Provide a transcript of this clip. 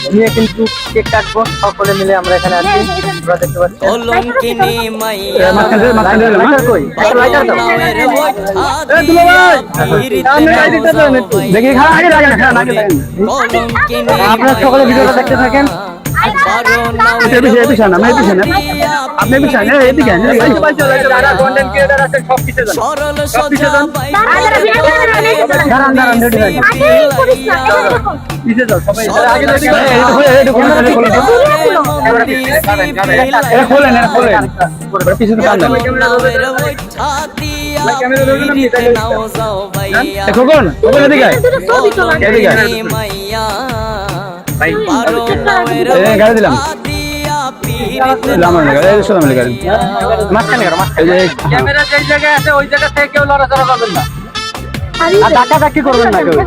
নিয়ে কিন্তু কেক কাটবো সকলে মিলে আমরা এখানে আছি তোমরা দেখতে পাচ্ছ অলঙ্কিনী মাইয়া লাইটার কই লাইটার দাও দেখি আগে লাগে না আপনারা সকলে ভিডিওটা দেখতে থাকেন সরল সোজা গাড়ি দিলাম ক্যামেরা যে জায়গায় আছে ওই জায়গা থেকে কেউ লড়াচড়া করবেন না আর ধাক্কা ধাক্কি করবেন না কেউ